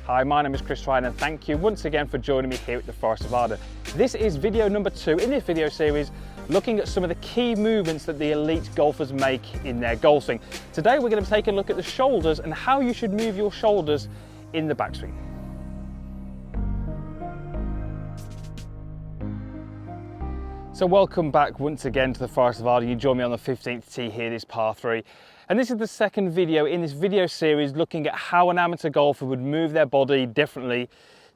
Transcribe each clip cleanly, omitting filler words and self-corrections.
Hi, my name is Chris Ryan and thank you once again for joining me here at the Forest of Arden. This is video number 2 in this video series looking at some of the key movements that the elite golfers make in their golf swing. Today we're going to take a look at the shoulders and how you should move your shoulders in the backswing. So welcome back once again to the Forest of Arden. You join me on the 15th tee here, this par 3. And this is the second video in this video series looking at how an amateur golfer would move their body differently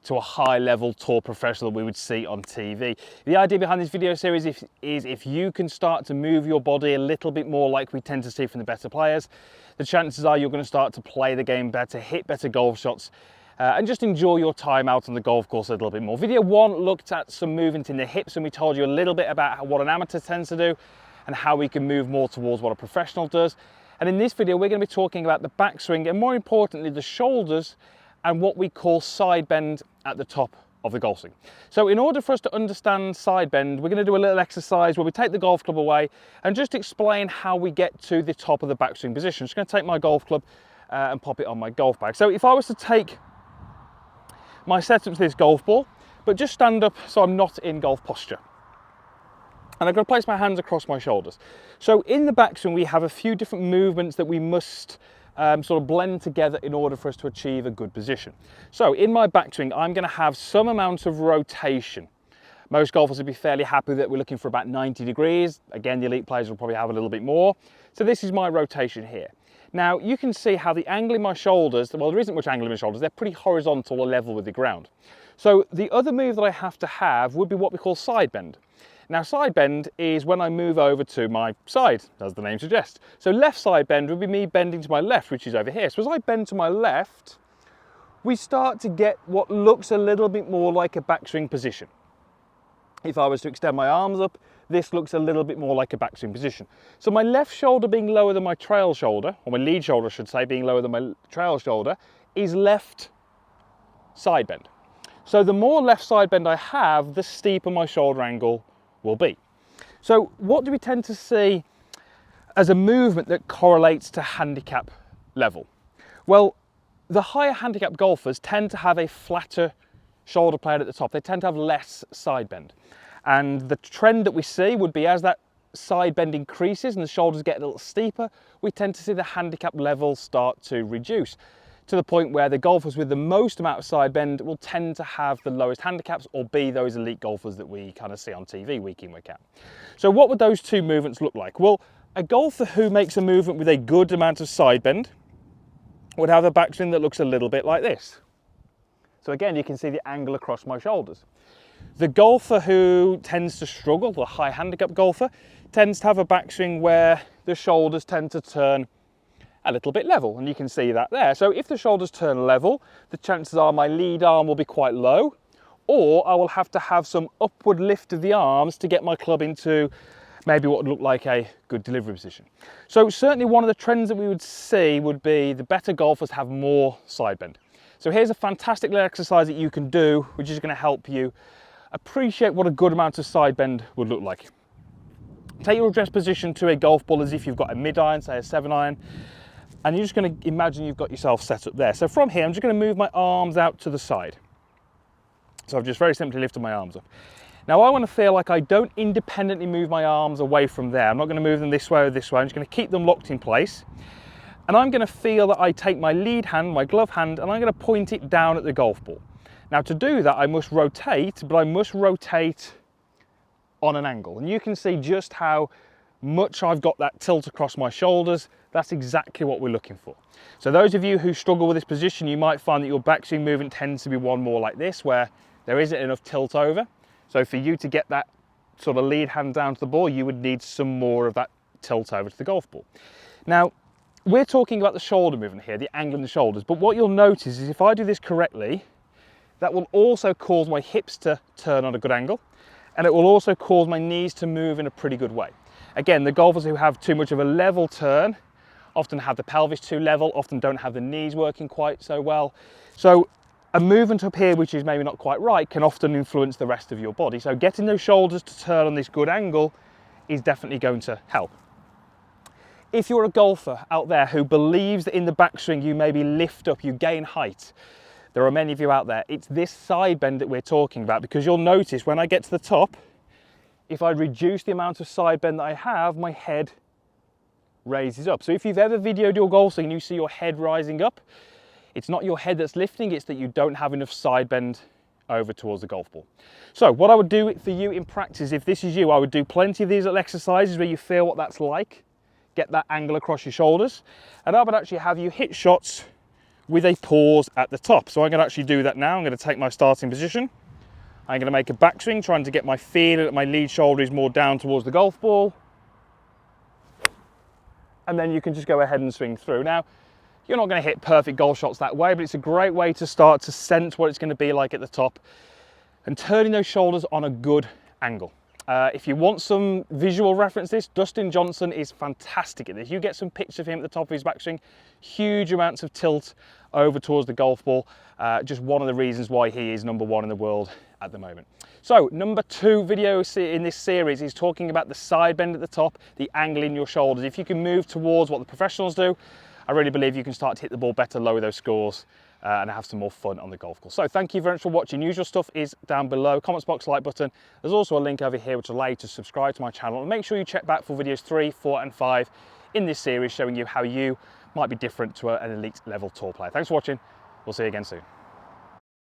to a high level tour professional we would see on TV. The idea behind this video series is if you can start to move your body a little bit more like we tend to see from the better players, the chances are you're going to start to play the game better, hit better golf shots, and just enjoy your time out on the golf course a little bit more. Video 1 looked at some movement in the hips and we told you a little bit about what an amateur tends to do and how we can move more towards what a professional does. And in this video, we're going to be talking about the backswing and more importantly, the shoulders and what we call side bend at the top of the golf swing. So in order for us to understand side bend, we're going to do a little exercise where we take the golf club away and just explain how we get to the top of the backswing position. I'm just going to take my golf club and pop it on my golf bag. So if I was to take my setup to this golf ball, but just stand up so I'm not in golf posture. And I'm going to place my hands across my shoulders. So in the backswing, we have a few different movements that we must sort of blend together in order for us to achieve a good position. So in my backswing, I'm going to have some amount of rotation. Most golfers would be fairly happy that we're looking for about 90 degrees. Again, the elite players will probably have a little bit more. So this is my rotation here. Now you can see how the angle in my shoulders, well, there isn't much angle in my shoulders, they're pretty horizontal or level with the ground. So the other move that I have to have would be what we call side bend. Now side bend is when I move over to my side, as the name suggests. So left side bend would be me bending to my left, which is over here. So as I bend to my left, we start to get what looks a little bit more like a backswing position. If I was to extend my arms up, this looks a little bit more like a backswing position. So my left shoulder being lower than my trail shoulder, or my lead shoulder I should say, being lower than my trail shoulder, is left side bend. So the more left side bend I have, the steeper my shoulder angle will be. So what do we tend to see as a movement that correlates to handicap level? Well, the higher handicap golfers tend to have a flatter shoulder plate at the top. They tend to have less side bend. And the trend that we see would be as that side bend increases and the shoulders get a little steeper, we tend to see the handicap level start to reduce, to the point where the golfers with the most amount of side bend will tend to have the lowest handicaps or be those elite golfers that we kind of see on TV week in, week out. So what would those two movements look like? Well, a golfer who makes a movement with a good amount of side bend would have a backswing that looks a little bit like this. So again, you can see the angle across my shoulders. The golfer who tends to struggle, the high handicap golfer, tends to have a backswing where the shoulders tend to turn a little bit level, and you can see that there. So if the shoulders turn level, the chances are my lead arm will be quite low, or I will have to have some upward lift of the arms to get my club into maybe what would look like a good delivery position. So certainly one of the trends that we would see would be the better golfers have more side bend. So here's a fantastic little exercise that you can do, which is going to help you appreciate what a good amount of side bend would look like. Take your address position to a golf ball as if you've got a mid iron, say a 7-iron, and you're just going to imagine you've got yourself set up there. So from here, I'm just going to move my arms out to the side. So I've just very simply lifted my arms up. Now I want to feel like I don't independently move my arms away from there. I'm not going to move them this way or this way. I'm just going to keep them locked in place. And I'm going to feel that I take my lead hand, my glove hand, and I'm going to point it down at the golf ball. Now to do that, I must rotate, but I must rotate on an angle. And you can see just how much I've got that tilt across my shoulders. That's exactly what we're looking for. So those of you who struggle with this position, you might find that your backswing movement tends to be one more like this, where there isn't enough tilt over. So for you to get that sort of lead hand down to the ball, you would need some more of that tilt over to the golf ball. Now, we're talking about the shoulder movement here, the angle in the shoulders, but what you'll notice is if I do this correctly, that will also cause my hips to turn on a good angle, and it will also cause my knees to move in a pretty good way. Again, the golfers who have too much of a level turn often have the pelvis too level, often don't have the knees working quite so well. So a movement up here which is maybe not quite right can often influence the rest of your body. So getting those shoulders to turn on this good angle is definitely going to help. If you're a golfer out there who believes that in the backswing you maybe lift up, you gain height, there are many of you out there, it's this side bend that we're talking about, because you'll notice when I get to the top, if I reduce the amount of side bend that I have, my head raises up. So if you've ever videoed your golf swing and you see your head rising up, it's not your head that's lifting, it's that you don't have enough side bend over towards the golf ball. So what I would do for you in practice, if this is you, I would do plenty of these little exercises where you feel what that's like, get that angle across your shoulders, and I would actually have you hit shots with a pause at the top. So I'm going to actually do that now. I'm going to take my starting position. I'm going to make a backswing, trying to get my feel that my lead shoulder is more down towards the golf ball. And then you can just go ahead and swing through. Now, you're not going to hit perfect golf shots that way, but it's a great way to start to sense what it's going to be like at the top and turning those shoulders on a good angle. If you want some visual reference to this, Dustin Johnson is fantastic at this. You get some pictures of him at the top of his backswing, huge amounts of tilt over towards the golf ball. Just one of the reasons why he is #1 in the world at the moment. So number 2 video in this series is talking about the side bend at the top, the angle in your shoulders. If you can move towards what the professionals do, I really believe you can start to hit the ball better, lower those scores, and have some more fun on the golf course. So thank you very much for watching. Usual stuff is down below. Comments box, like button. There's also a link over here which will allow you to subscribe to my channel. And make sure you check back for videos 3, 4 and 5 in this series, showing you how you might be different to an elite level tour player. Thanks for watching. We'll see you again soon.